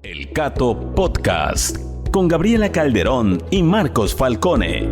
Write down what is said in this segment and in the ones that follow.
El Cato Podcast, con Gabriela Calderón y Marcos Falcone.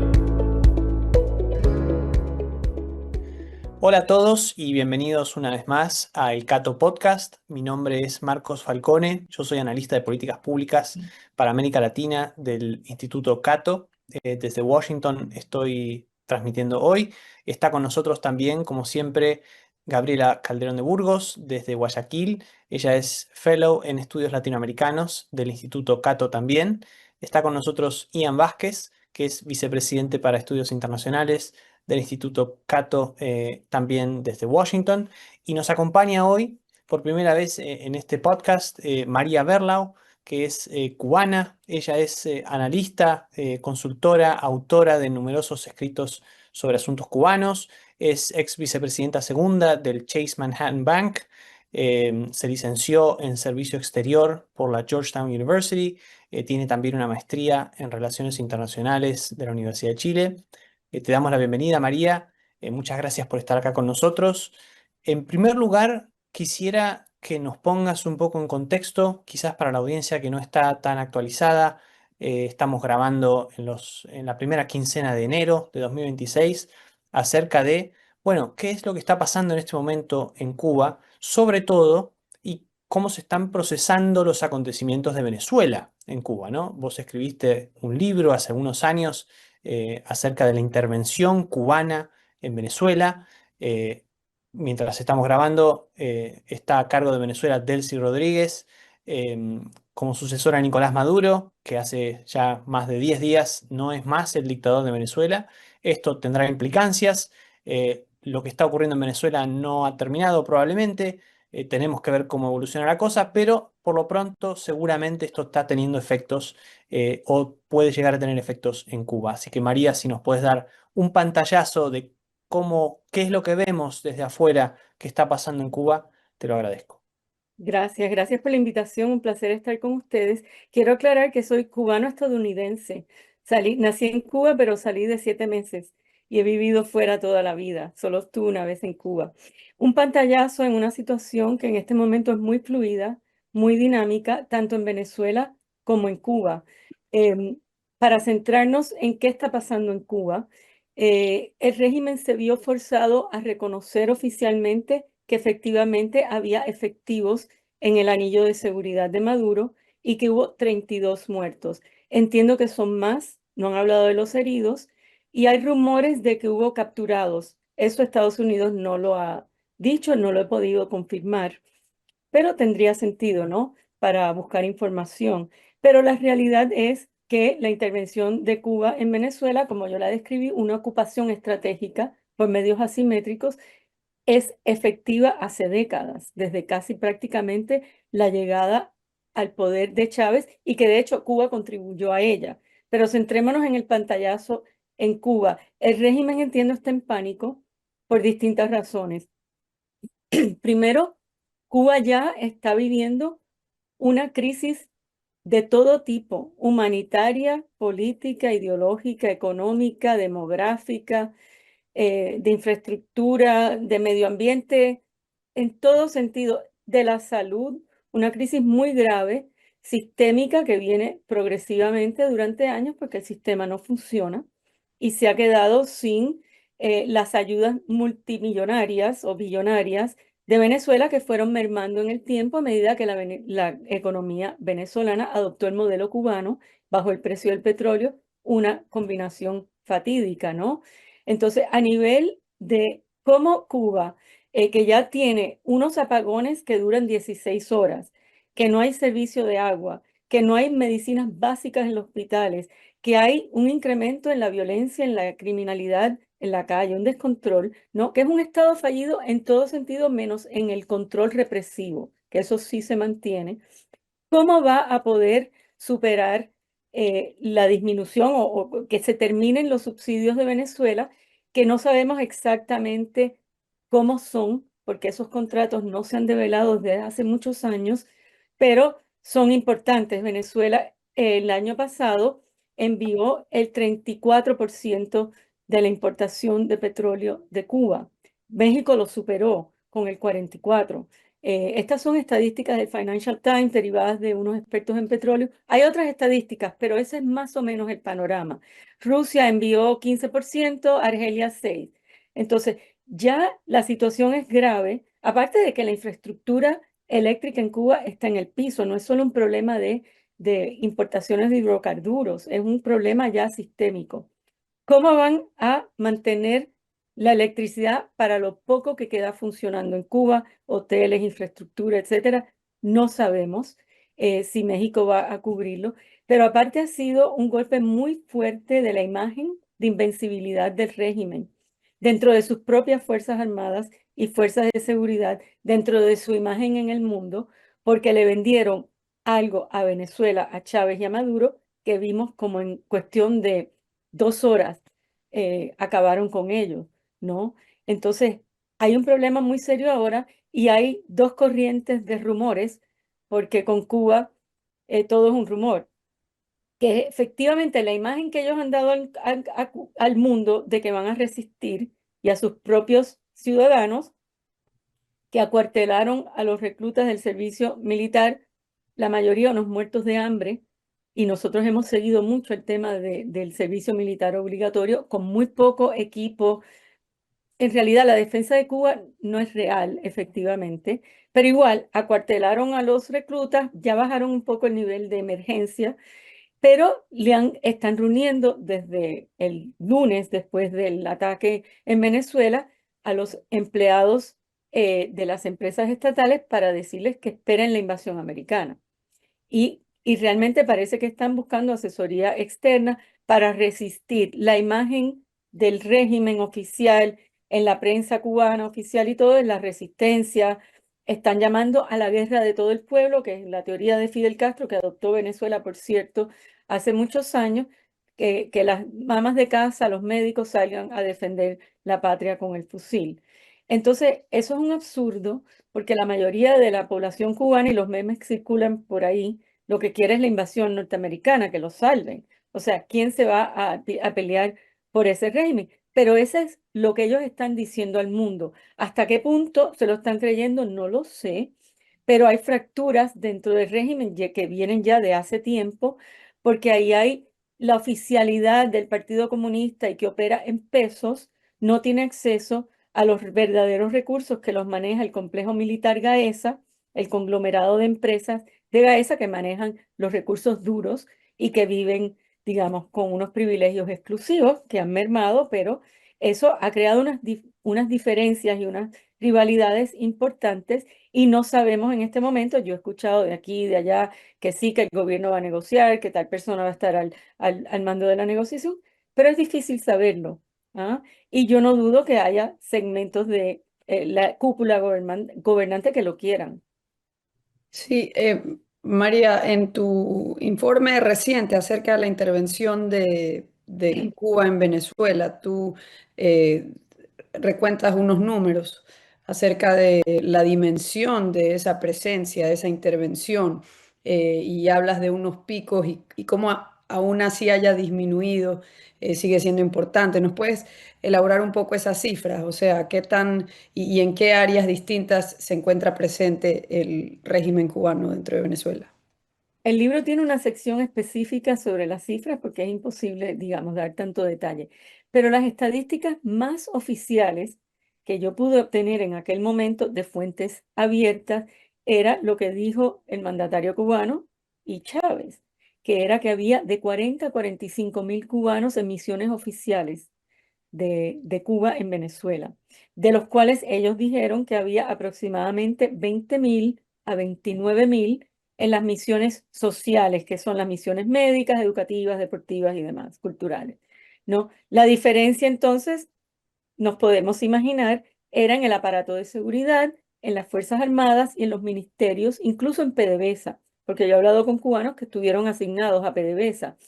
Hola a todos y bienvenidos una vez más a El Cato Podcast. Mi nombre es Marcos Falcone, yo soy analista de políticas públicas para América Latina del Instituto Cato. Desde Washington estoy transmitiendo hoy. Está con nosotros también, como siempre, Gabriela Calderón de Burgos desde Guayaquil. Ella es Fellow en Estudios Latinoamericanos del Instituto Cato también. Está con nosotros Ian Vázquez, que es vicepresidente para Estudios Internacionales del Instituto Cato, también desde Washington. Y nos acompaña hoy, por primera vez en este podcast, María Berlau, que es cubana. Ella es analista, consultora, autora de numerosos escritos sobre asuntos cubanos. Es ex vicepresidenta segunda del Chase Manhattan Bank. Se licenció en Servicio Exterior por la Georgetown University. Tiene también una maestría en Relaciones Internacionales de la Universidad de Chile. Te damos la bienvenida, María. Muchas gracias por estar acá con nosotros. En primer lugar, quisiera que nos pongas un poco en contexto, quizás para la audiencia que no está tan actualizada. Estamos grabando en la primera quincena de enero de 2026 acerca de, bueno, qué es lo que está pasando en este momento en Cuba, sobre todo, y cómo se están procesando los acontecimientos de Venezuela en Cuba, ¿no? Vos escribiste un libro hace algunos años acerca de la intervención cubana en Venezuela. Eh, Mientras estamos grabando, está a cargo de Venezuela Delcy Rodríguez, como sucesora de Nicolás Maduro, que hace ya más de 10 días no es más el dictador de Venezuela. Esto tendrá implicancias. Lo que está ocurriendo en Venezuela no ha terminado probablemente. Tenemos que ver cómo evoluciona la cosa, pero por lo pronto seguramente esto está teniendo efectos o puede llegar a tener efectos en Cuba. Así que María, si nos puedes dar un pantallazo de qué es lo que vemos desde afuera que está pasando en Cuba, te lo agradezco. Gracias por la invitación, un placer estar con ustedes. Quiero aclarar que soy cubano-estadounidense. Nací en Cuba, pero salí de 7 meses y he vivido fuera toda la vida. Solo estuve una vez en Cuba. Un pantallazo en una situación que en este momento es muy fluida, muy dinámica, tanto en Venezuela como en Cuba. Em, para centrarnos en qué está pasando en Cuba, el régimen se vio forzado a reconocer oficialmente que efectivamente había efectivos en el anillo de seguridad de Maduro y que hubo 32 muertos. Entiendo que son más, no han hablado de los heridos, y hay rumores de que hubo capturados. Eso Estados Unidos no lo ha dicho, no lo he podido confirmar, pero tendría sentido, ¿no? Para buscar información. Pero la realidad es que la intervención de Cuba en Venezuela, como yo la describí, una ocupación estratégica por medios asimétricos, es efectiva hace décadas, desde casi prácticamente la llegada al poder de Chávez y que de hecho Cuba contribuyó a ella. Pero centrémonos en el pantallazo en Cuba. El régimen, entiendo, está en pánico por distintas razones. Primero, Cuba ya está viviendo una crisis de todo tipo, humanitaria, política, ideológica, económica, demográfica, de infraestructura, de medio ambiente, en todo sentido, de la salud, una crisis muy grave, sistémica, que viene progresivamente durante años porque el sistema no funciona y se ha quedado sin las ayudas multimillonarias o billonarias de Venezuela, que fueron mermando en el tiempo a medida que la economía venezolana adoptó el modelo cubano bajo el precio del petróleo, una combinación fatídica, ¿no? Entonces, a nivel de cómo Cuba, que ya tiene unos apagones que duran 16 horas, que no hay servicio de agua, que no hay medicinas básicas en los hospitales, que hay un incremento en la violencia, en la criminalidad en la calle, un descontrol, ¿no? Que es un estado fallido en todo sentido, menos en el control represivo, que eso sí se mantiene. ¿Cómo va a poder superar la disminución o que se terminen los subsidios de Venezuela, que no sabemos exactamente cómo son, porque esos contratos no se han develado desde hace muchos años, pero son importantes? Venezuela el año pasado envió el 34% de la importación de petróleo de Cuba. México lo superó con el 44%. Estas son estadísticas del Financial Times derivadas de unos expertos en petróleo. Hay otras estadísticas, pero ese es más o menos el panorama. Rusia envió 15%, Argelia 6%. Entonces, ya la situación es grave, aparte de que la infraestructura eléctrica en Cuba está en el piso, no es solo un problema de importaciones de hidrocarburos, es un problema ya sistémico. ¿Cómo van a mantener la electricidad para lo poco que queda funcionando en Cuba, hoteles, infraestructura, etcétera? No sabemos si México va a cubrirlo, pero aparte ha sido un golpe muy fuerte de la imagen de invencibilidad del régimen dentro de sus propias Fuerzas Armadas y Fuerzas de Seguridad, dentro de su imagen en el mundo, porque le vendieron algo a Venezuela, a Chávez y a Maduro, que vimos como en cuestión de 2 horas acabaron con ellos, ¿no? Entonces, hay un problema muy serio ahora y hay dos corrientes de rumores, porque con Cuba todo es un rumor, que efectivamente la imagen que ellos han dado al mundo de que van a resistir y a sus propios ciudadanos que acuartelaron a los reclutas del servicio militar, la mayoría unos muertos de hambre, y nosotros hemos seguido mucho el tema del servicio militar obligatorio con muy poco equipo. En realidad, la defensa de Cuba no es real, efectivamente, pero igual acuartelaron a los reclutas, ya bajaron un poco el nivel de emergencia, pero están reuniendo desde el lunes, después del ataque en Venezuela, a los empleados de las empresas estatales para decirles que esperen la invasión americana. Y realmente parece que están buscando asesoría externa para resistir la imagen del régimen oficial en la prensa cubana oficial y todo, es la resistencia. Están llamando a la guerra de todo el pueblo, que es la teoría de Fidel Castro, que adoptó Venezuela, por cierto, hace muchos años, que las mamás de casa, los médicos salgan a defender la patria con el fusil. Entonces, eso es un absurdo, porque la mayoría de la población cubana y los memes que circulan por ahí, lo que quiere es la invasión norteamericana, que los salven. O sea, ¿quién se va a pelear por ese régimen? Pero eso es lo que ellos están diciendo al mundo. ¿Hasta qué punto se lo están creyendo? No lo sé, pero hay fracturas dentro del régimen que vienen ya de hace tiempo, porque ahí hay la oficialidad del Partido Comunista y que opera en pesos, no tiene acceso a los verdaderos recursos que los maneja el complejo militar Gaesa, el conglomerado de empresas de Gaesa que manejan los recursos duros y que viven, digamos, con unos privilegios exclusivos que han mermado, pero eso ha creado unas diferencias y unas rivalidades importantes y no sabemos en este momento, yo he escuchado de aquí y de allá que sí, que el gobierno va a negociar, que tal persona va a estar al mando de la negociación, pero es difícil saberlo. ¿Ah? Y yo no dudo que haya segmentos de la cúpula gobernante que lo quieran. Sí, María, en tu informe reciente acerca de la intervención de Cuba en Venezuela, tú eh, recuentas unos números acerca de la dimensión de esa presencia, de esa intervención, y hablas de unos picos y cómo aún así haya disminuido, sigue siendo importante. ¿Nos puedes elaborar un poco esas cifras? O sea, ¿qué tan y en qué áreas distintas se encuentra presente el régimen cubano dentro de Venezuela? El libro tiene una sección específica sobre las cifras porque es imposible, digamos, dar tanto detalle. Pero las estadísticas más oficiales que yo pude obtener en aquel momento de fuentes abiertas era lo que dijo el mandatario cubano y Chávez, que era que había de 40 a 45 mil cubanos en misiones oficiales de Cuba en Venezuela, de los cuales ellos dijeron que había aproximadamente 20.000 a 29.000 en las misiones sociales, que son las misiones médicas, educativas, deportivas y demás, culturales, ¿no? La diferencia entonces, nos podemos imaginar, era en el aparato de seguridad, en las Fuerzas Armadas y en los ministerios, incluso en PDVSA, porque yo he hablado con cubanos que estuvieron asignados a PDVSA,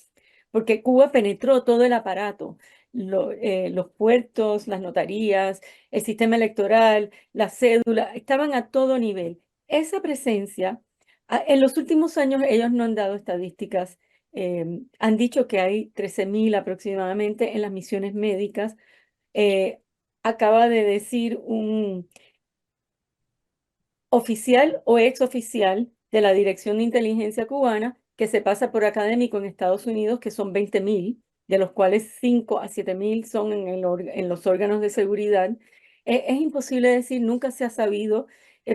porque Cuba penetró todo el aparato, los puertos, las notarías, el sistema electoral, la cédula, estaban a todo nivel. Esa presencia, en los últimos años ellos no han dado estadísticas, han dicho que hay 13.000 aproximadamente en las misiones médicas. Acaba de decir oficial o exoficial de la Dirección de Inteligencia Cubana, que se pasa por académico en Estados Unidos, que son 20.000, de los cuales 5 a 7.000 son en los órganos de seguridad. Es imposible decir, nunca se ha sabido,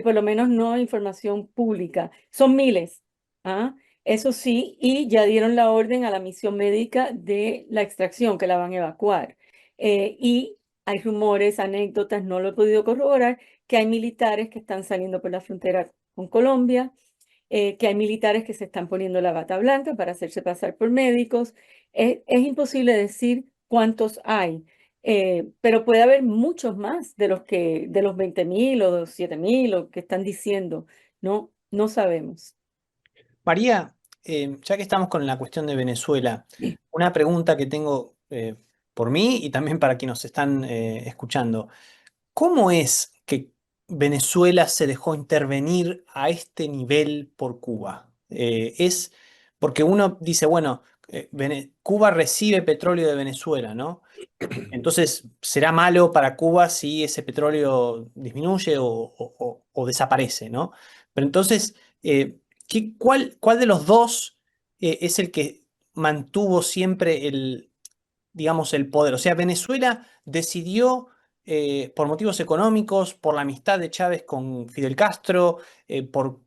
por lo menos no información pública. Son miles, ¿ah? Eso sí, y ya dieron la orden a la misión médica de la extracción, que la van a evacuar. Y hay rumores, anécdotas, no lo he podido corroborar, que hay militares que están saliendo por la frontera con Colombia, que hay militares que se están poniendo la bata blanca para hacerse pasar por médicos. Es imposible decir cuántos hay, pero puede haber muchos más de los 20.000 o de los 7.000 o que están diciendo. No, no sabemos. María, ya que estamos con la cuestión de Venezuela, una pregunta que tengo por mí y también para quienes nos están escuchando. ¿Cómo es que Venezuela se dejó intervenir a este nivel por Cuba? Es porque uno dice, bueno, Cuba recibe petróleo de Venezuela, ¿no? Entonces, ¿será malo para Cuba si ese petróleo disminuye o desaparece, ¿no? Pero entonces, ¿cuál de los dos es el que mantuvo siempre digamos, el poder? O sea, Venezuela decidió, por motivos económicos, por la amistad de Chávez con Fidel Castro, por,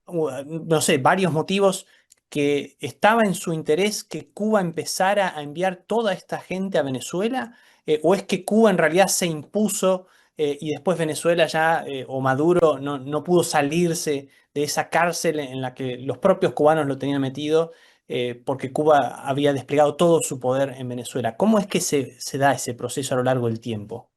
no sé, varios motivos, que estaba en su interés que Cuba empezara a enviar toda esta gente a Venezuela, o es que Cuba en realidad se impuso, y después Venezuela ya, o Maduro, no pudo salirse de esa cárcel en la que los propios cubanos lo tenían metido, porque Cuba había desplegado todo su poder en Venezuela. ¿Cómo es que se da ese proceso a lo largo del tiempo?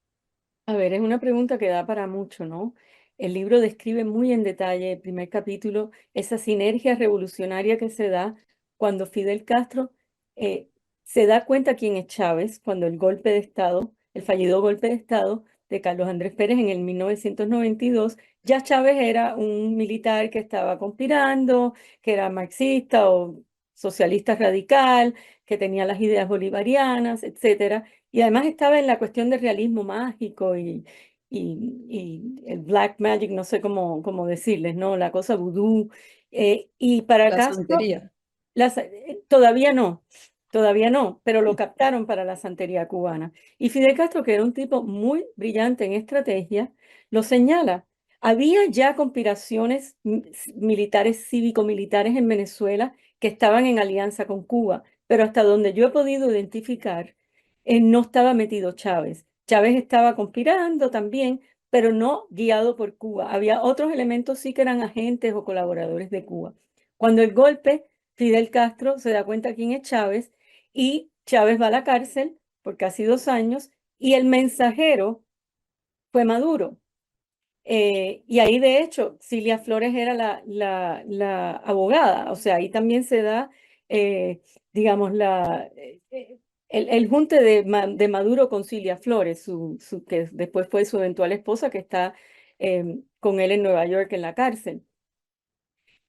A ver, es una pregunta que da para mucho, ¿no? El libro describe muy en detalle, el primer capítulo, esa sinergia revolucionaria que se da cuando Fidel Castro eh, se da cuenta quién es Chávez, cuando el golpe de Estado, el fallido golpe de Estado de Carlos Andrés Pérez en el 1992, ya Chávez era un militar que estaba conspirando, que era marxista o socialista radical, que tenía las ideas bolivarianas, etcétera. Y además estaba en la cuestión del realismo mágico y el black magic, no sé cómo decirles, ¿no? La cosa vudú. Y para La Castro, santería. todavía no, pero lo captaron para la santería cubana. Y Fidel Castro, que era un tipo muy brillante en estrategia, lo señala. Había ya conspiraciones militares, cívico-militares en Venezuela que estaban en alianza con Cuba, pero hasta donde yo he podido identificar, no estaba metido Chávez. Chávez estaba conspirando también, pero no guiado por Cuba. Había otros elementos sí que eran agentes o colaboradores de Cuba. Cuando el golpe, Fidel Castro se da cuenta quién es Chávez y Chávez va a la cárcel por casi 2 años y el mensajero fue Maduro. Y ahí, de hecho, Cilia Flores era la abogada, o sea, ahí también se da, digamos, el junte de Maduro con Cilia Flores, que después fue su eventual esposa, que está con él en Nueva York en la cárcel.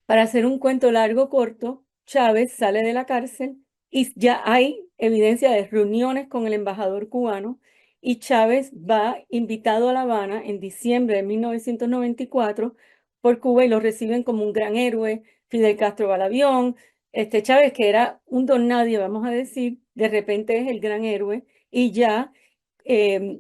Para hacer un cuento largo corto, Chávez sale de la cárcel y ya hay evidencia de reuniones con el embajador cubano y Chávez va invitado a La Habana en diciembre de 1994 por Cuba y lo reciben como un gran héroe. Fidel Castro va al avión. Chávez, que era un don nadie, vamos a decir, de repente es el gran héroe y eh,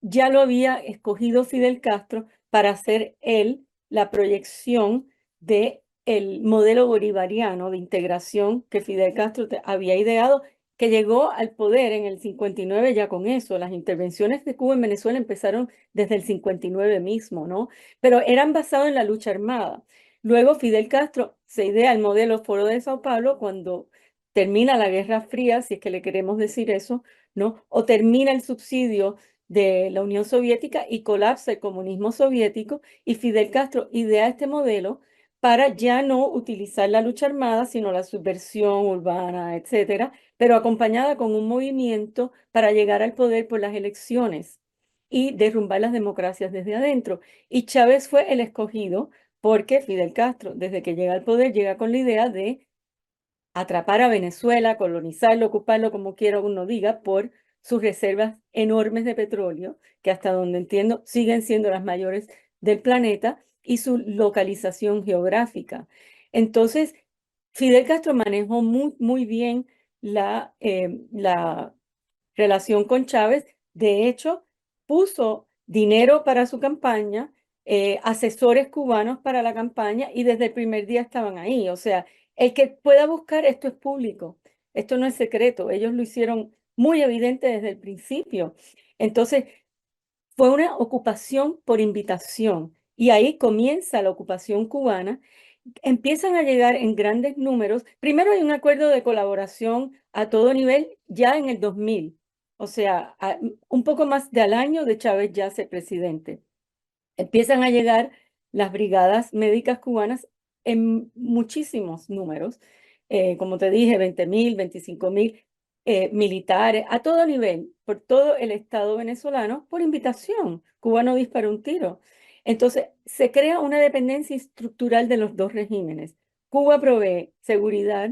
ya lo había escogido Fidel Castro para hacer él la proyección de el modelo bolivariano de integración que Fidel Castro había ideado, que llegó al poder en el 59 ya con eso. Las intervenciones de Cuba en Venezuela empezaron desde el 59 mismo, ¿no? Pero eran basadas en la lucha armada. Luego Fidel Castro se idea el modelo Foro de Sao Paulo cuando termina la Guerra Fría, si es que le queremos decir eso, ¿no? O termina el subsidio de la Unión Soviética y colapsa el comunismo soviético y Fidel Castro idea este modelo para ya no utilizar la lucha armada, sino la subversión urbana, etcétera, pero acompañada con un movimiento para llegar al poder por las elecciones y derrumbar las democracias desde adentro. Y Chávez fue el escogido porque Fidel Castro, desde que llega al poder, llega con la idea de atrapar a Venezuela, colonizarlo, ocuparlo, como quiera uno diga, por sus reservas enormes de petróleo, que hasta donde entiendo siguen siendo las mayores del planeta, y su localización geográfica. Entonces, Fidel Castro manejó muy bien la relación con Chávez. De hecho, puso dinero para su campaña, asesores cubanos para la campaña y desde el primer día estaban ahí. O sea, el que pueda buscar esto es público, esto no es secreto. Ellos lo hicieron muy evidente desde el principio. Entonces, fue una ocupación por invitación y ahí comienza la ocupación cubana. Empiezan a llegar en grandes números. Primero hay un acuerdo de colaboración a todo nivel ya en el 2000, o sea, un poco más de al año de Chávez ya ser presidente. Empiezan a llegar las brigadas médicas cubanas en muchísimos números, como te dije, 20.000, 25.000 militares a todo nivel, por todo el Estado venezolano, por invitación. Cuba no disparó un tiro. Entonces, se crea una dependencia estructural de los dos regímenes. Cuba provee seguridad,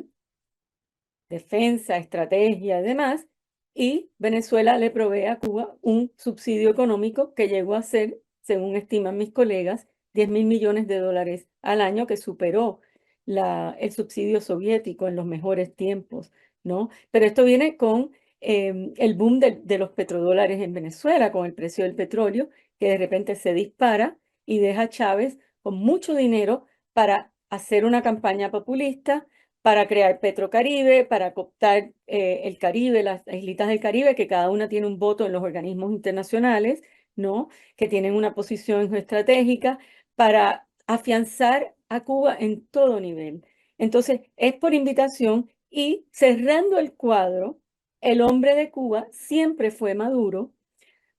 defensa, estrategia y demás, y Venezuela le provee a Cuba un subsidio económico que llegó a ser, según estiman mis colegas, 10.000 millones de dólares al año, que superó el subsidio soviético en los mejores tiempos, ¿no? Pero esto viene con el boom de los petrodólares en Venezuela, con el precio del petróleo, que de repente se dispara y deja a Chávez con mucho dinero para hacer una campaña populista, para crear Petrocaribe, para cooptar el Caribe, las islitas del Caribe, que cada una tiene un voto en los organismos internacionales, ¿no? Que tienen una posición geoestratégica, para afianzar a Cuba en todo nivel. Entonces, es por invitación y cerrando el cuadro, el hombre de Cuba siempre fue Maduro.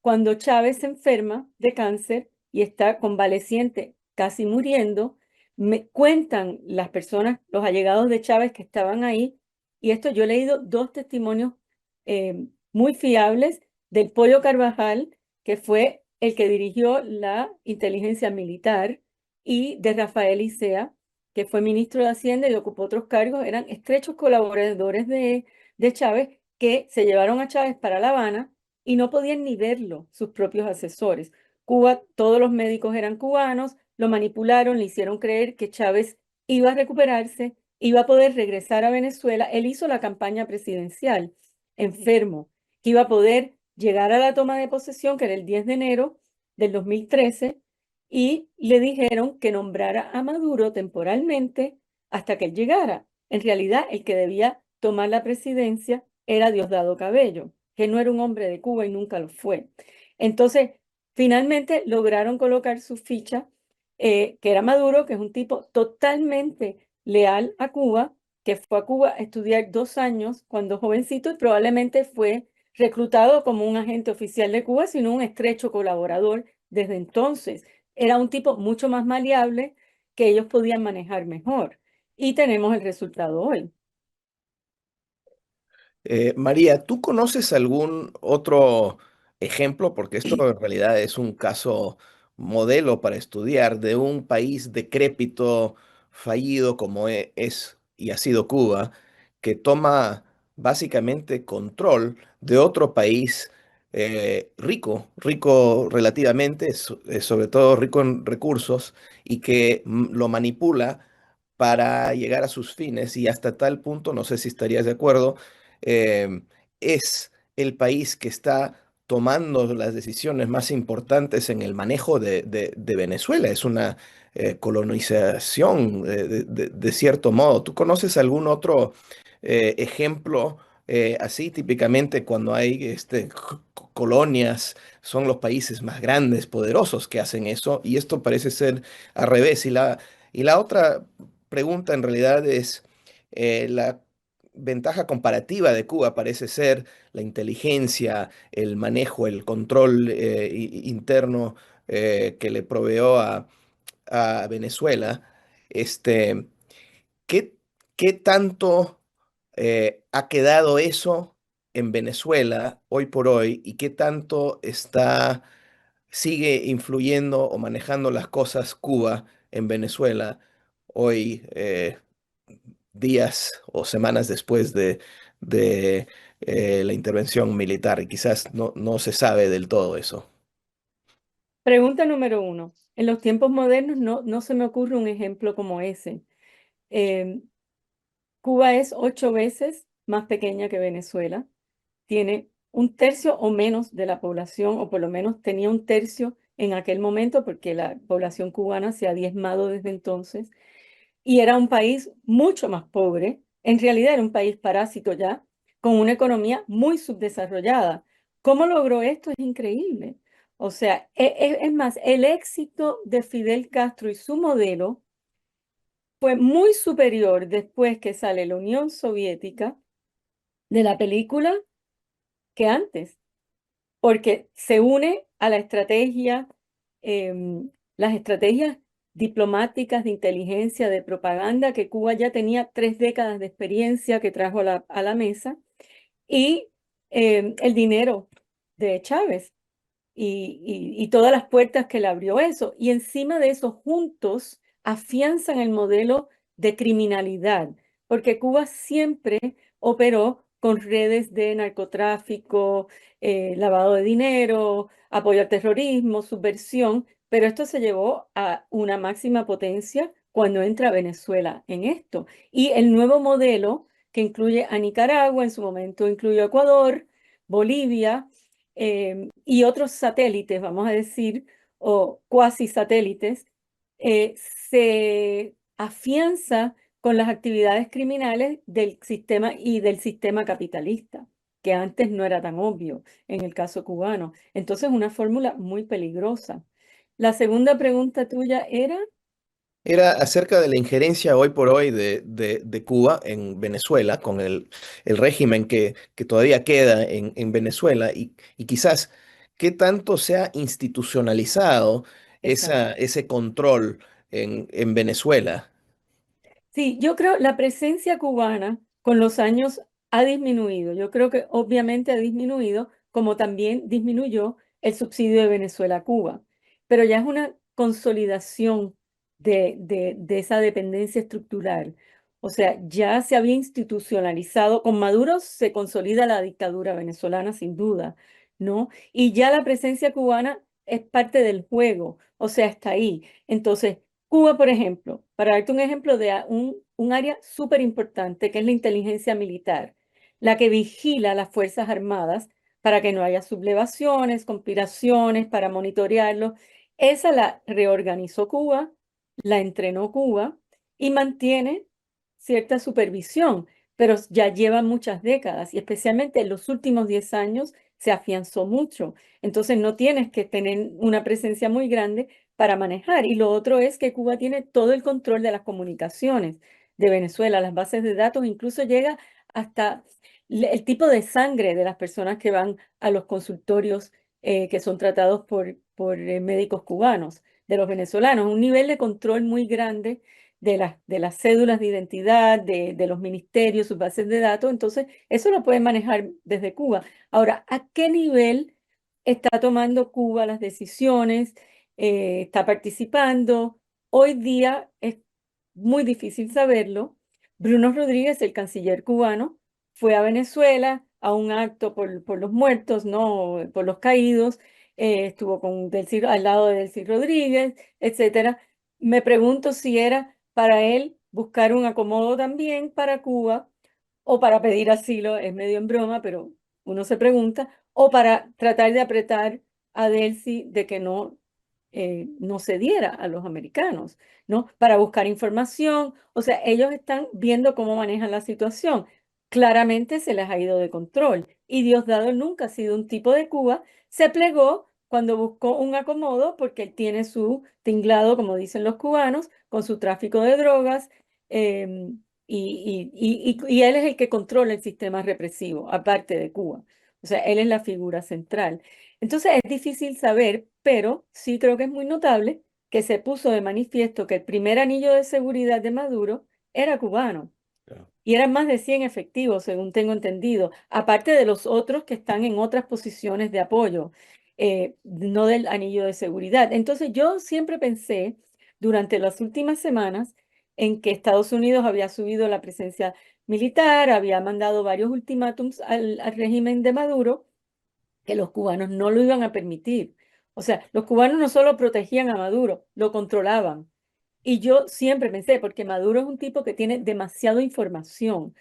Cuando Chávez se enferma de cáncer y está convaleciente, casi muriendo, me cuentan las personas, los allegados de Chávez que estaban ahí, y esto yo he leído dos testimonios muy fiables del Pollo Carvajal, que fue el que dirigió la inteligencia militar, y de Rafael Isea, que fue ministro de Hacienda y ocupó otros cargos. Eran estrechos colaboradores de Chávez, que se llevaron a Chávez para La Habana y no podían ni verlo sus propios asesores. Cuba, todos los médicos eran cubanos, lo manipularon, le hicieron creer que Chávez iba a recuperarse, iba a poder regresar a Venezuela. Él hizo la campaña presidencial enfermo, que iba a poder llegar a la toma de posesión, que era el 10 de enero del 2013, y le dijeron que nombrara a Maduro temporalmente hasta que él llegara. En realidad, el que debía tomar la presidencia era Diosdado Cabello, que no era un hombre de Cuba y nunca lo fue. Entonces, finalmente lograron colocar su ficha, que era Maduro, que es un tipo totalmente leal a Cuba, que fue a Cuba a estudiar 2 años cuando jovencito y probablemente fue reclutado como un agente oficial de Cuba, sino un estrecho colaborador desde entonces. Era un tipo mucho más maleable que ellos podían manejar mejor. Y tenemos el resultado hoy. María, ¿tú conoces algún otro ejemplo? Porque esto en realidad es un caso modelo para estudiar de un país decrépito, fallido como es y ha sido Cuba, que toma básicamente control de otro país rico relativamente, sobre todo rico en recursos, y que lo manipula para llegar a sus fines y hasta tal punto, no sé si estarías de acuerdo, eh, es el país que está tomando las decisiones más importantes en el manejo de Venezuela. Es una colonización de cierto modo. ¿Tú conoces algún otro ejemplo así? Típicamente cuando hay colonias, son los países más grandes, poderosos que hacen eso, y esto parece ser al revés. Y la otra pregunta en realidad es la ventaja comparativa de Cuba parece ser la inteligencia, el manejo, el control interno que le proveó a Venezuela. Este, ¿qué, qué tanto ha quedado eso en Venezuela hoy por hoy y qué tanto sigue influyendo o manejando las cosas Cuba en Venezuela hoy, días o semanas después de la intervención militar? Y quizás no se sabe del todo eso. Pregunta número 1. En los tiempos modernos no se me ocurre un ejemplo como ese. Eh, Cuba es 8 veces más pequeña que Venezuela. Tiene un tercio o menos de la población, o por lo menos tenía un tercio en aquel momento, porque la población cubana se ha diezmado desde entonces. Y era un país mucho más pobre. En realidad era un país parásito ya, con una economía muy subdesarrollada. ¿Cómo logró esto? Es increíble. O sea, es más, el éxito de Fidel Castro y su modelo fue muy superior después que sale la Unión Soviética de la película que antes, porque se une a la estrategia, las estrategias diplomáticas de inteligencia, de propaganda, que Cuba ya tenía 3 décadas de experiencia que trajo a la mesa, y el dinero de Chávez y todas las puertas que le abrió eso. Y encima de eso, juntos afianzan el modelo de criminalidad, porque Cuba siempre operó con redes de narcotráfico, lavado de dinero, apoyo al terrorismo, subversión, pero esto se llevó a una máxima potencia cuando entra Venezuela en esto. Y el nuevo modelo que incluye a Nicaragua, en su momento incluyó a Ecuador, Bolivia, y otros satélites, vamos a decir, o cuasi satélites, se afianza con las actividades criminales del sistema y del sistema capitalista, que antes no era tan obvio en el caso cubano. Entonces, una fórmula muy peligrosa. La segunda pregunta tuya era, Era acerca de la injerencia hoy por hoy de Cuba en Venezuela, con el régimen que todavía queda en Venezuela y quizás qué tanto se ha institucionalizado exacto. ese control en Venezuela. Sí, yo creo la presencia cubana con los años ha disminuido. Yo creo que obviamente ha disminuido, como también disminuyó el subsidio de Venezuela a Cuba. Pero ya es una consolidación de esa dependencia estructural. O sea, ya se había institucionalizado. Con Maduro se consolida la dictadura venezolana, sin duda, ¿no? Y ya la presencia cubana es parte del juego. O sea, está ahí. Entonces, Cuba, por ejemplo, para darte un ejemplo de un área súper importante que es la inteligencia militar, la que vigila las Fuerzas Armadas para que no haya sublevaciones, conspiraciones, para monitorearlo. Esa la reorganizó Cuba, la entrenó Cuba y mantiene cierta supervisión, pero ya lleva muchas décadas y especialmente en los últimos 10 años se afianzó mucho. Entonces no tienes que tener una presencia muy grande para manejar. Y lo otro es que Cuba tiene todo el control de las comunicaciones de Venezuela, las bases de datos, incluso llega hasta el tipo de sangre de las personas que van a los consultorios que son tratados por médicos cubanos, de los venezolanos, un nivel de control muy grande de las cédulas de identidad, de los ministerios, sus bases de datos. Entonces, eso lo pueden manejar desde Cuba. Ahora, ¿a qué nivel está tomando Cuba las decisiones? Está participando? Hoy día es muy difícil saberlo. Bruno Rodríguez, el canciller cubano, fue a Venezuela a un acto por los muertos, ¿no? Por los caídos. Estuvo con al lado de Delcy Rodríguez, etcétera. Me pregunto si era para él buscar un acomodo también para Cuba o para pedir asilo, es medio en broma, pero uno se pregunta, o para tratar de apretar a Delcy de que no cediera a los americanos, ¿no? Para buscar información. O sea, ellos están viendo cómo manejan la situación. Claramente se les ha ido de control. Y Diosdado nunca ha sido un tipo de Cuba. Se plegó cuando buscó un acomodo porque él tiene su tinglado, como dicen los cubanos, con su tráfico de drogas. Y él es el que controla el sistema represivo, aparte de Cuba. O sea, él es la figura central. Entonces es difícil saber, pero sí creo que es muy notable que se puso de manifiesto que el primer anillo de seguridad de Maduro era cubano y eran más de 100 efectivos, según tengo entendido, aparte de los otros que están en otras posiciones de apoyo, no del anillo de seguridad. Entonces yo siempre pensé durante las últimas semanas en que Estados Unidos había subido la presencia militar, había mandado varios ultimátums al régimen de Maduro que los cubanos no lo iban a permitir. O sea, los cubanos no solo protegían a Maduro, lo controlaban. Y yo siempre pensé, porque Maduro es un tipo que tiene demasiada información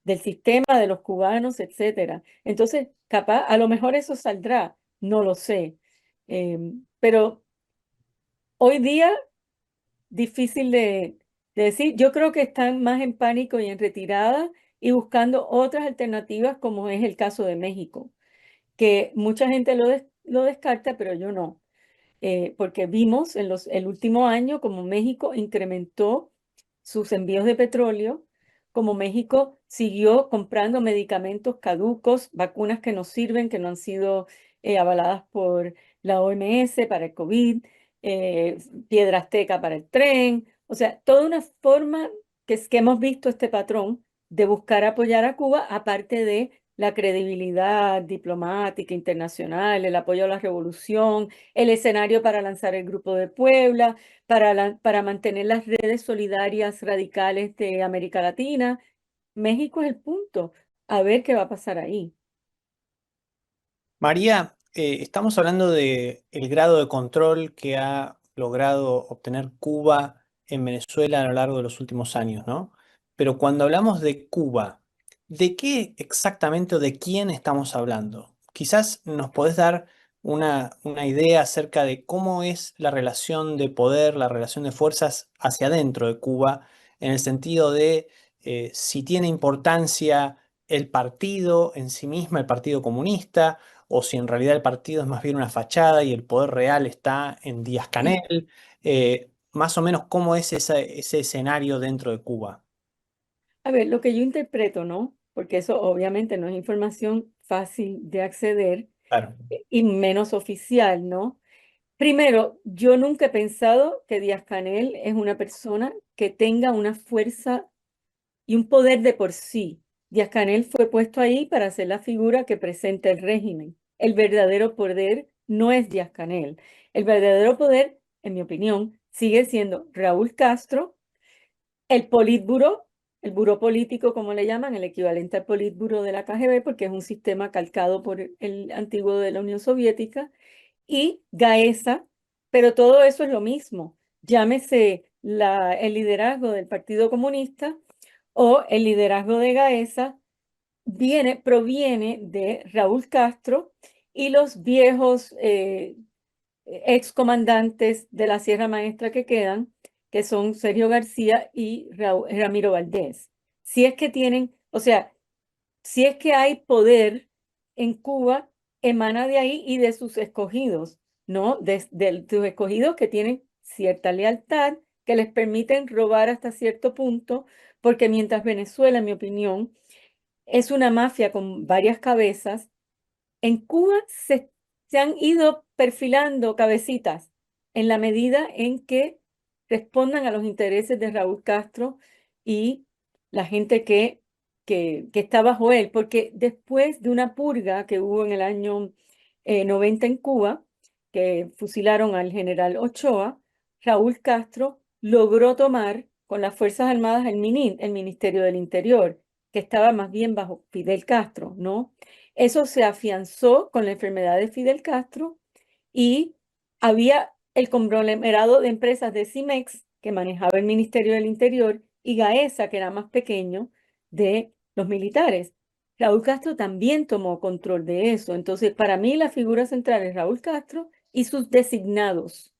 del sistema, de los cubanos, etcétera. Entonces, capaz, a lo mejor eso saldrá, no lo sé. Pero hoy día, difícil de decir. Yo creo que están más en pánico y en retirada y buscando otras alternativas, como es el caso de México, que mucha gente lo descarta, pero yo no. Porque vimos en el último año como México incrementó sus envíos de petróleo, como México siguió comprando medicamentos caducos, vacunas que no sirven, que no han sido avaladas por la OMS para el COVID, eh, piedra azteca para el tren, o sea, toda una forma que hemos visto este patrón de buscar apoyar a Cuba, aparte de la credibilidad diplomática internacional, el apoyo a la revolución, el escenario para lanzar el Grupo de Puebla, para mantener las redes solidarias radicales de América Latina. México es el punto. A ver qué va a pasar ahí. María, estamos hablando de el grado de control que ha logrado obtener Cuba en Venezuela a lo largo de los últimos años, ¿no? Pero cuando hablamos de Cuba, ¿de qué exactamente o de quién estamos hablando? Quizás nos podés dar una idea acerca de cómo es la relación de poder, la relación de fuerzas hacia adentro de Cuba, en el sentido de si tiene importancia el partido en sí mismo, el Partido Comunista, o si en realidad el partido es más bien una fachada y el poder real está en Díaz-Canel, más o menos cómo es ese escenario dentro de Cuba. A ver, lo que yo interpreto, ¿no? Porque eso obviamente no es información fácil de acceder Claro. y menos oficial, ¿no? Primero, yo nunca he pensado que Díaz-Canel es una persona que tenga una fuerza y un poder de por sí. Díaz-Canel fue puesto ahí para ser la figura que presenta el régimen. El verdadero poder no es Díaz-Canel. El verdadero poder, en mi opinión, sigue siendo Raúl Castro, el Politburó, el buró político, como le llaman, el equivalente al Politburó de la KGB, porque es un sistema calcado por el antiguo de la Unión Soviética, y Gaesa, pero todo eso es lo mismo. Llámese el liderazgo del Partido Comunista o el liderazgo de Gaesa, proviene de Raúl Castro y los viejos excomandantes de la Sierra Maestra que quedan, que son Sergio García y Ramiro Valdés. Si es que tienen, o sea, si es que hay poder en Cuba, emana de ahí y de sus escogidos, ¿no? De sus escogidos que tienen cierta lealtad, que les permiten robar hasta cierto punto, porque mientras Venezuela, en mi opinión, es una mafia con varias cabezas, en Cuba se han ido perfilando cabecitas en la medida en que respondan a los intereses de Raúl Castro y la gente que está bajo él, porque después de una purga que hubo en el año 90 en Cuba, que fusilaron al general Ochoa, Raúl Castro logró tomar con las Fuerzas Armadas el Ministerio del Interior, que estaba más bien bajo Fidel Castro, ¿no? Eso se afianzó con la enfermedad de Fidel Castro y había el conglomerado de empresas de Cimex que manejaba el Ministerio del Interior y Gaesa, que era más pequeño, de los militares. Raúl Castro también tomó control de eso. Entonces, para mí la figura central es Raúl Castro y sus designados.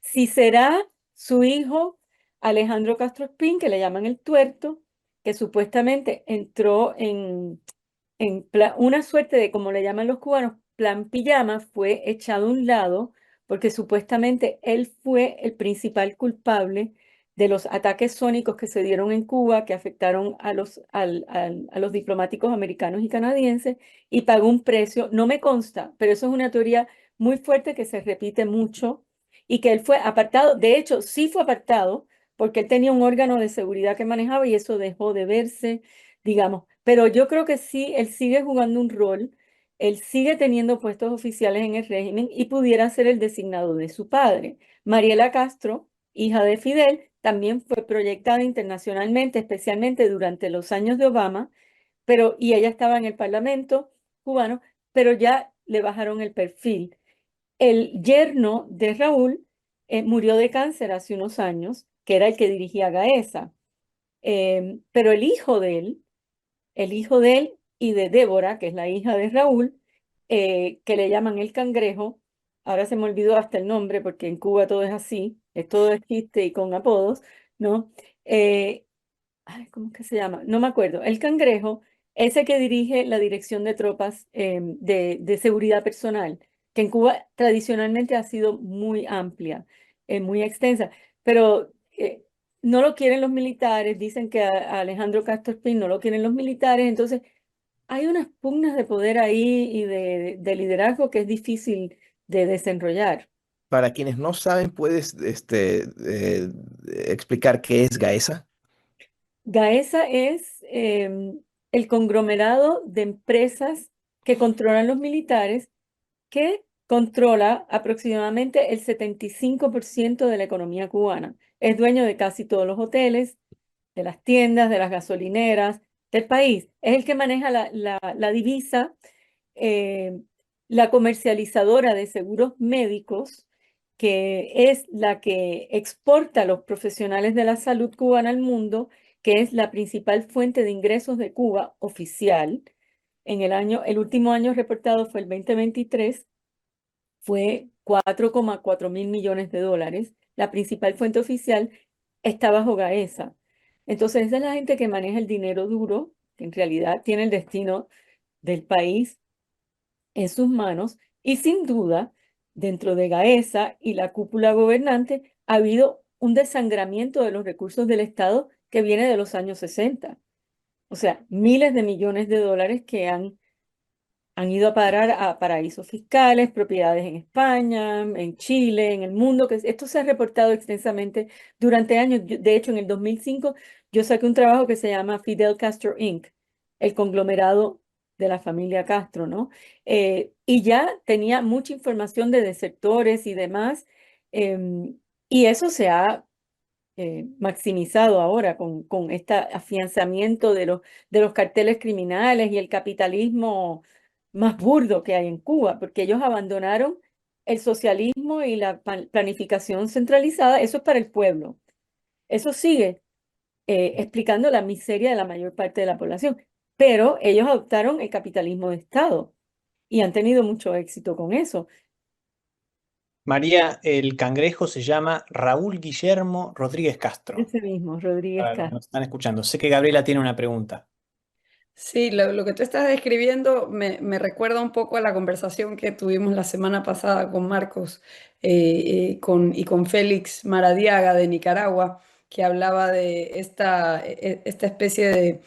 Si será su hijo Alejandro Castro Espín, que le llaman el tuerto, que supuestamente entró una suerte de, como le llaman los cubanos, plan pijama, fue echado a un lado porque supuestamente él fue el principal culpable de los ataques sónicos que se dieron en Cuba, que afectaron a los diplomáticos americanos y canadienses, y pagó un precio. No me consta, pero eso es una teoría muy fuerte que se repite mucho y que él fue apartado. De hecho, sí fue apartado porque él tenía un órgano de seguridad que manejaba y eso dejó de verse, digamos. Pero yo creo que sí, él sigue jugando un rol, él sigue teniendo puestos oficiales en el régimen y pudiera ser el designado de su padre. Mariela Castro, hija de Fidel, también fue proyectada internacionalmente, especialmente durante los años de Obama, y ella estaba en el Parlamento cubano, pero ya le bajaron el perfil. el yerno de Raúl murió de cáncer hace unos años, que era el que dirigía Gaesa. Pero el hijo de él y de Débora, que es la hija de Raúl, que le llaman el Cangrejo, ahora se me olvidó hasta el nombre porque en Cuba todo es así, todo es chiste y con apodos, ¿no? Ay, ¿cómo es que se llama? No me acuerdo. El Cangrejo, ese que dirige la Dirección de Tropas de Seguridad Personal, que en Cuba tradicionalmente ha sido muy amplia, muy extensa, pero no lo quieren los militares, dicen que a Alejandro Castro Espín no lo quieren los militares, entonces hay unas pugnas de poder ahí y de liderazgo que es difícil de desenrollar. Para quienes no saben, ¿puedes explicar qué es Gaesa? Gaesa es el conglomerado de empresas que controlan los militares, que controla aproximadamente el 75% de la economía cubana. Es dueño de casi todos los hoteles, de las tiendas, de las gasolineras del país. Es el que maneja la divisa, eh, la comercializadora de seguros médicos, que es la que exporta a los profesionales de la salud cubana al mundo, que es la principal fuente de ingresos de Cuba oficial. El último año reportado fue el 2023, fue 4,4 mil millones de dólares. La principal fuente oficial está bajo Gaesa. Entonces, esa es la gente que maneja el dinero duro, que en realidad tiene el destino del país en sus manos. Y sin duda, dentro de Gaesa y la cúpula gobernante, ha habido un desangramiento de los recursos del Estado que viene de los años 60. O sea, miles de millones de dólares que han ido a parar a paraísos fiscales, propiedades en España, en Chile, en el mundo, que esto se ha reportado extensamente durante años. De hecho, en el 2005 yo saqué un trabajo que se llama Fidel Castro Inc., el conglomerado de la familia Castro, ¿no? Y ya tenía mucha información de desertores y demás, y eso se ha maximizado ahora con este afianzamiento de los carteles criminales y el capitalismo más burdo que hay en Cuba, porque ellos abandonaron el socialismo y la planificación centralizada. Eso es para el pueblo. Eso sigue explicando la miseria de la mayor parte de la población, pero ellos adoptaron el capitalismo de Estado y han tenido mucho éxito con eso. María, el cangrejo se llama Raúl Guillermo Rodríguez Castro, Ese mismo, Rodríguez para los que Castro. nos están escuchando. Sé que Gabriela tiene una pregunta. Sí, lo que tú estás describiendo me recuerda un poco a la conversación que tuvimos la semana pasada con Marcos y con Félix Maradiaga de Nicaragua, que hablaba de esta especie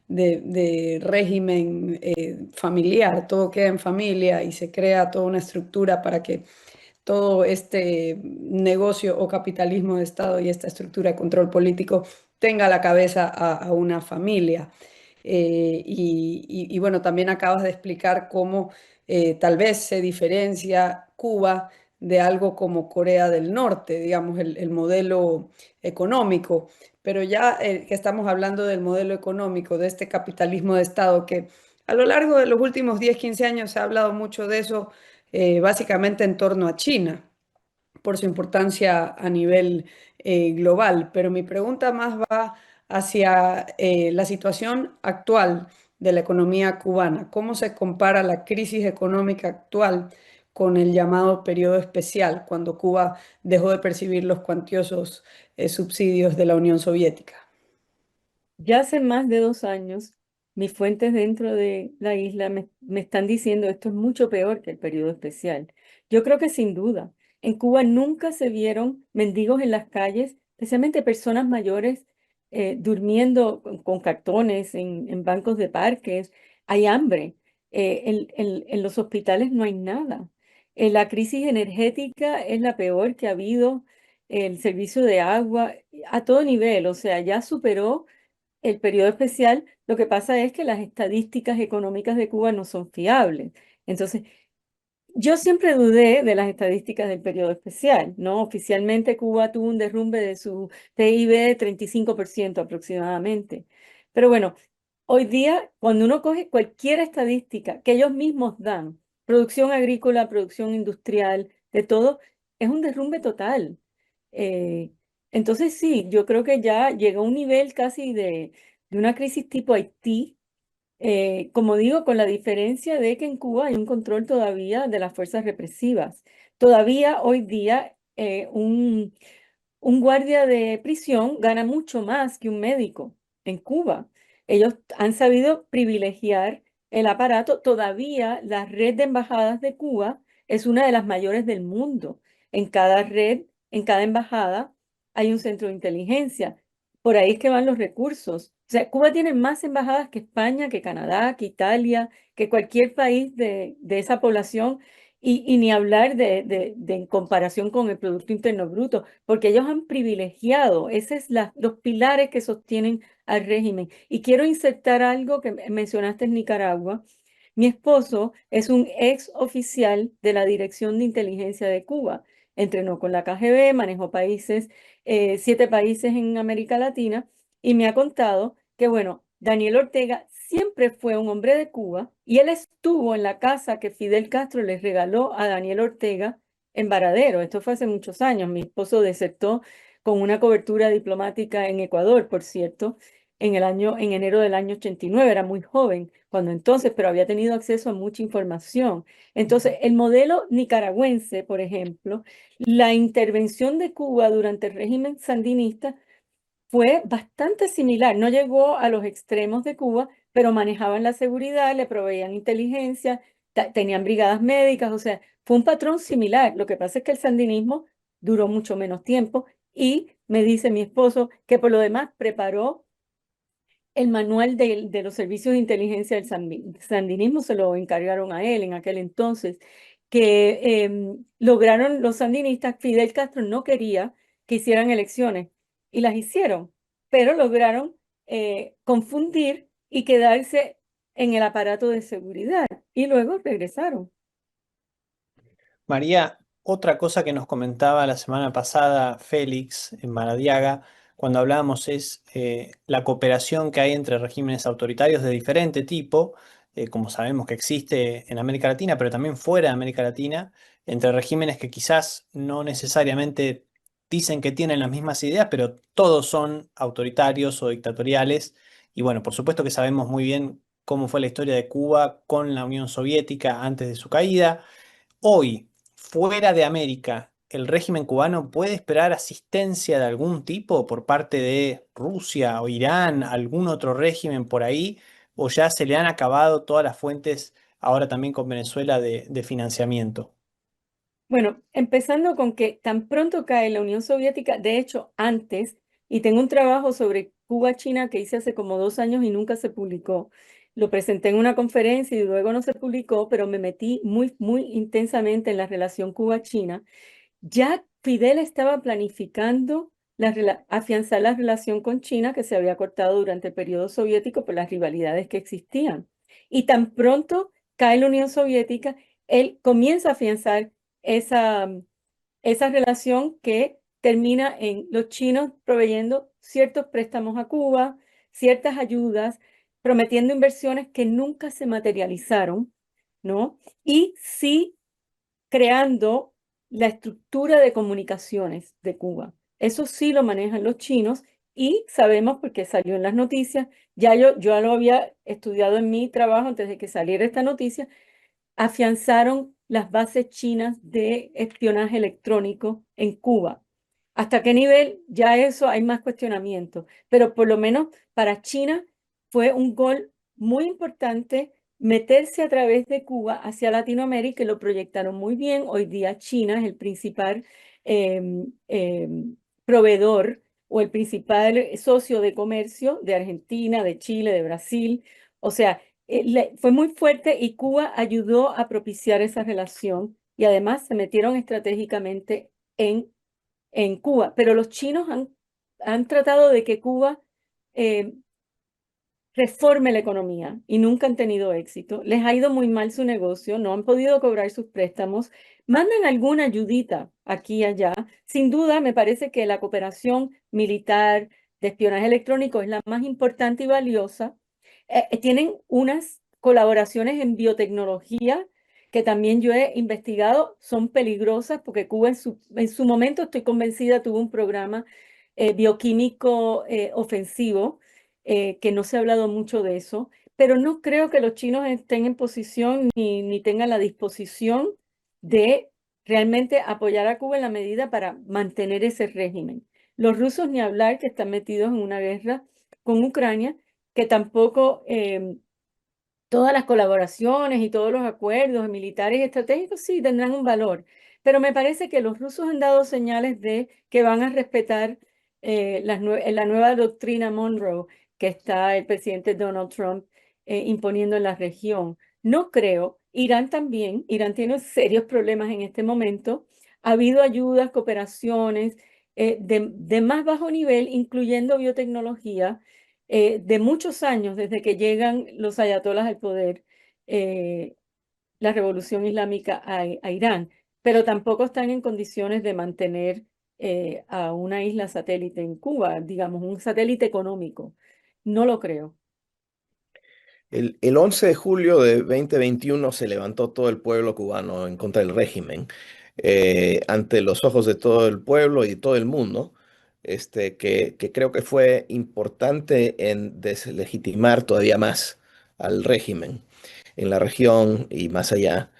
de régimen familiar, todo queda en familia y se crea toda una estructura para que todo este negocio o capitalismo de Estado y esta estructura de control político tenga a la cabeza a una familia. Y bueno, también acabas de explicar cómo tal vez se diferencia Cuba de algo como Corea del Norte, digamos, el modelo económico. Pero ya que estamos hablando del modelo económico, de este capitalismo de Estado, que a lo largo de los últimos 10 15 años se ha hablado mucho de eso, básicamente en torno a China por su importancia a nivel global. Pero mi pregunta más va hacia la situación actual de la economía cubana. ¿Cómo se compara la crisis económica actual con el llamado periodo especial, cuando Cuba dejó de percibir los cuantiosos subsidios de la Unión Soviética? Ya hace más de 2 años, mis fuentes dentro de la isla me están diciendo esto es mucho peor que el periodo especial. Yo creo que sin duda, en Cuba nunca se vieron mendigos en las calles, especialmente personas mayores durmiendo con cartones en bancos de parques. Hay hambre. En los hospitales no hay nada. La crisis energética es la peor que ha habido. El servicio de agua a todo nivel, o sea, ya superó el periodo especial. Lo que pasa es que las estadísticas económicas de Cuba no son fiables. Entonces, yo siempre dudé de las estadísticas del periodo especial, ¿no? Oficialmente Cuba tuvo un derrumbe de su PIB de 35% aproximadamente. Pero bueno, hoy día, cuando uno coge cualquier estadística que ellos mismos dan, producción agrícola, producción industrial, de todo, es un derrumbe total. Eh, entonces sí, yo creo que ya llegó a un nivel casi de una crisis tipo Haití, como digo, con la diferencia de que en Cuba hay un control todavía de las fuerzas represivas. Todavía hoy día un guardia de prisión gana mucho más que un médico en Cuba. Ellos han sabido privilegiar el aparato. Todavía la red de embajadas de Cuba es una de las mayores del mundo. En cada red, en cada embajada, hay un centro de inteligencia. Por ahí es que van los recursos. O sea, Cuba tiene más embajadas que España, que Canadá, que Italia, que cualquier país de esa población. Y ni hablar de en comparación con el Producto Interno Bruto, porque ellos han privilegiado, esos son los pilares que sostienen al régimen. Y quiero insertar algo que mencionaste en Nicaragua. Mi esposo es un ex oficial de la Dirección de Inteligencia de Cuba. Entrenó con la KGB, manejó países, 7 países en América Latina, y me ha contado que, bueno, Daniel Ortega siempre fue un hombre de Cuba y él estuvo en la casa que Fidel Castro les regaló a Daniel Ortega en Varadero. Esto fue hace muchos años. Mi esposo desertó con una cobertura diplomática en Ecuador, por cierto, en enero del año 89. Era muy joven cuando entonces, pero había tenido acceso a mucha información. Entonces, el modelo nicaragüense, por ejemplo, la intervención de Cuba durante el régimen sandinista fue bastante similar. No llegó a los extremos de Cuba, pero manejaban la seguridad, le proveían inteligencia, tenían brigadas médicas, o sea, fue un patrón similar. Lo que pasa es que el sandinismo duró mucho menos tiempo y me dice mi esposo que por lo demás preparó el manual de los servicios de inteligencia del sandinismo, se lo encargaron a él en aquel entonces, que lograron los sandinistas. Fidel Castro no quería que hicieran elecciones y las hicieron, pero lograron confundir y quedarse en el aparato de seguridad y luego regresaron. María, otra cosa que nos comentaba la semana pasada Félix en Maradiaga, cuando hablábamos, es la cooperación que hay entre regímenes autoritarios de diferente tipo, como sabemos que existe en América Latina, pero también fuera de América Latina, entre regímenes que quizás no necesariamente dicen que tienen las mismas ideas, pero todos son autoritarios o dictatoriales. Y bueno, por supuesto que sabemos muy bien cómo fue la historia de Cuba con la Unión Soviética antes de su caída. Hoy, fuera de América, ¿el régimen cubano puede esperar asistencia de algún tipo por parte de Rusia o Irán, algún otro régimen por ahí? ¿O ya se le han acabado todas las fuentes, ahora también con Venezuela, de financiamiento? Bueno, empezando con que tan pronto cae la Unión Soviética, de hecho, antes, y tengo un trabajo sobre Cuba-China que hice hace como 2 años y nunca se publicó. Lo presenté en una conferencia y luego no se publicó, pero me metí muy, muy intensamente en la relación Cuba-China. Ya Fidel estaba planificando afianzar la relación con China, que se había cortado durante el periodo soviético por las rivalidades que existían. Y tan pronto cae la Unión Soviética, él comienza a afianzar esa, esa relación que termina en los chinos proveyendo ciertos préstamos a Cuba, ciertas ayudas, prometiendo inversiones que nunca se materializaron, ¿no? Y sí creando la estructura de comunicaciones de Cuba. Eso sí lo manejan los chinos y sabemos porque salió en las noticias, ya yo lo había estudiado en mi trabajo antes de que saliera esta noticia, afianzaron las bases chinas de espionaje electrónico en Cuba. ¿Hasta qué nivel? Ya eso hay más cuestionamiento, pero por lo menos para China fue un gol muy importante meterse a través de Cuba hacia Latinoamérica y lo proyectaron muy bien. Hoy día China es el principal proveedor o el principal socio de comercio de Argentina, de Chile, de Brasil. O sea, fue muy fuerte y Cuba ayudó a propiciar esa relación y además se metieron estratégicamente en Cuba. Pero los chinos han tratado de que Cuba eh, reforme la economía y nunca han tenido éxito. Les ha ido muy mal su negocio, no han podido cobrar sus préstamos, mandan alguna ayudita aquí y allá. Sin duda, me parece que la cooperación militar de espionaje electrónico es la más importante y valiosa. Tienen unas colaboraciones en biotecnología que también yo he investigado, son peligrosas porque Cuba en su momento, estoy convencida, tuvo un programa bioquímico ofensivo, que no se ha hablado mucho de eso, pero no creo que los chinos estén en posición ni tengan la disposición de realmente apoyar a Cuba en la medida para mantener ese régimen. Los rusos ni hablar, que están metidos en una guerra con Ucrania, que tampoco todas las colaboraciones y todos los acuerdos militares y estratégicos sí tendrán un valor, pero me parece que los rusos han dado señales de que van a respetar la nueva doctrina Monroe que está el presidente Donald Trump imponiendo en la región. No creo, Irán también, Irán tiene serios problemas en este momento. Ha habido ayudas, cooperaciones de más bajo nivel, incluyendo biotecnología de muchos años desde que llegan los ayatolás al poder, eh, la revolución islámica a Irán, pero tampoco están en condiciones de mantener a una isla satélite en Cuba, digamos, un satélite económico. No lo creo. El 11 de julio de 2021 se levantó todo el pueblo cubano en contra del régimen, ante los ojos de todo el pueblo y todo el mundo, que creo que fue importante en deslegitimar todavía más al régimen en la región y más allá.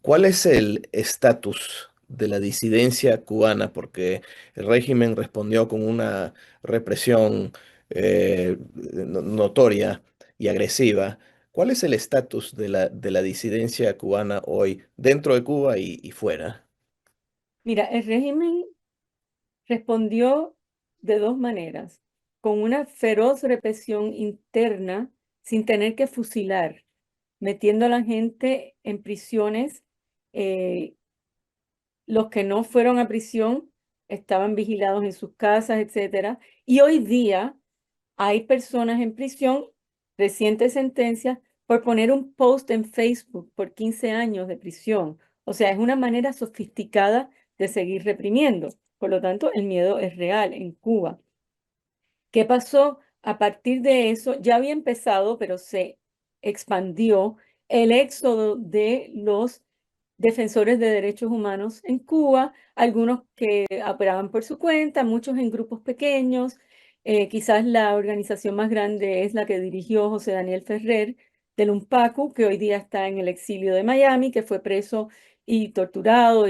¿Cuál es el estatus de la disidencia cubana? Porque el régimen respondió con una represión notoria y agresiva. ¿Cuál es el estatus de la disidencia cubana hoy dentro de Cuba y fuera? Mira, el régimen respondió de dos maneras, con una feroz represión interna sin tener que fusilar, metiendo a la gente en prisiones. Los que no fueron a prisión estaban vigilados en sus casas, etcétera. Y hoy día hay personas en prisión, recientes sentencias, por poner un post en Facebook por 15 años de prisión. O sea, es una manera sofisticada de seguir reprimiendo. Por lo tanto, el miedo es real en Cuba. ¿Qué pasó? A partir de eso, ya había empezado, pero se expandió el éxodo de los defensores de derechos humanos en Cuba, algunos que operaban por su cuenta, muchos en grupos pequeños. Quizás la organización más grande es la que dirigió José Daniel Ferrer del UNPACU, que hoy día está en el exilio de Miami, que fue preso y torturado,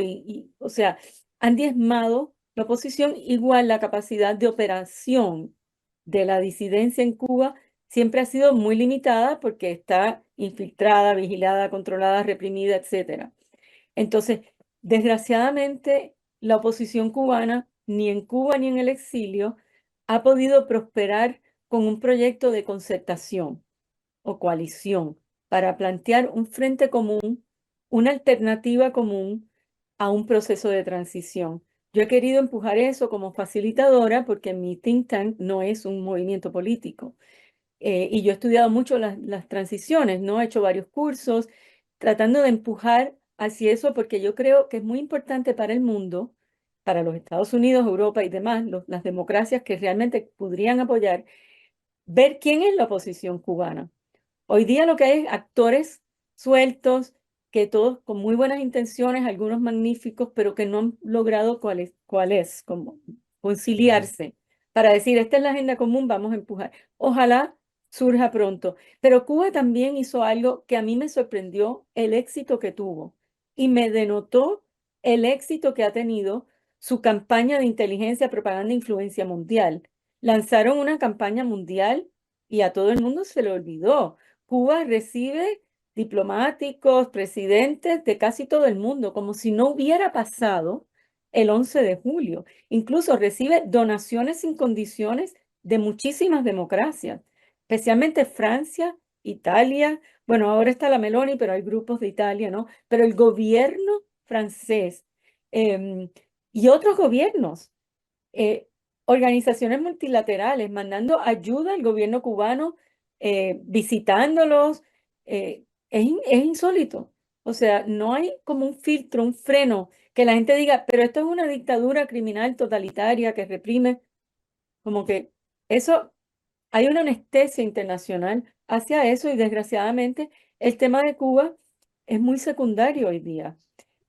o sea, han diezmado la oposición, igual la capacidad de operación de la disidencia en Cuba siempre ha sido muy limitada porque está infiltrada, vigilada, controlada, reprimida, etcétera. Entonces, desgraciadamente, la oposición cubana, ni en Cuba ni en el exilio, ha podido prosperar con un proyecto de concertación o coalición para plantear un frente común, una alternativa común a un proceso de transición. Yo he querido empujar eso como facilitadora porque mi think tank no es un movimiento político. Y yo he estudiado mucho las transiciones, ¿no? He hecho varios cursos tratando de empujar hacia eso porque yo creo que es muy importante para el mundo, para los Estados Unidos, Europa y demás, las democracias que realmente podrían apoyar, ver quién es la oposición cubana. Hoy día lo que hay es actores sueltos, que todos con muy buenas intenciones, algunos magníficos, pero que no han logrado como conciliarse para decir, esta es la agenda común, vamos a empujar. Ojalá surja pronto. Pero Cuba también hizo algo que a mí me sorprendió, el éxito que tuvo y me denotó el éxito que ha tenido su campaña de inteligencia, propaganda e influencia mundial. Lanzaron una campaña mundial y a todo el mundo se le olvidó. Cuba recibe diplomáticos, presidentes de casi todo el mundo, como si no hubiera pasado el 11 de julio. Incluso recibe donaciones sin condiciones de muchísimas democracias, especialmente Francia, Italia. Bueno, ahora está la Meloni, pero hay grupos de Italia, ¿no? Pero el gobierno francés em, y otros gobiernos, eh, organizaciones multilaterales, mandando ayuda al gobierno cubano, visitándolos, es insólito. O sea, no hay como un filtro, un freno, que la gente diga, pero esto es una dictadura criminal totalitaria que reprime, como que eso, hay una anestesia internacional hacia eso y desgraciadamente el tema de Cuba es muy secundario hoy día.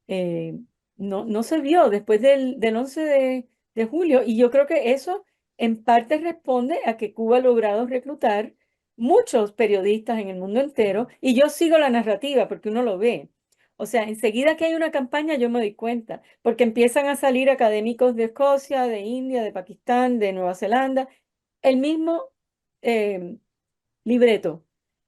Eh, no se vio después del 11 de julio, y yo creo que eso en parte responde a que Cuba ha logrado reclutar muchos periodistas en el mundo entero, y yo sigo la narrativa porque uno lo ve. O sea, enseguida que hay una campaña yo me doy cuenta, porque empiezan a salir académicos de Escocia, de India, de Pakistán, de Nueva Zelanda, el mismo eh, libreto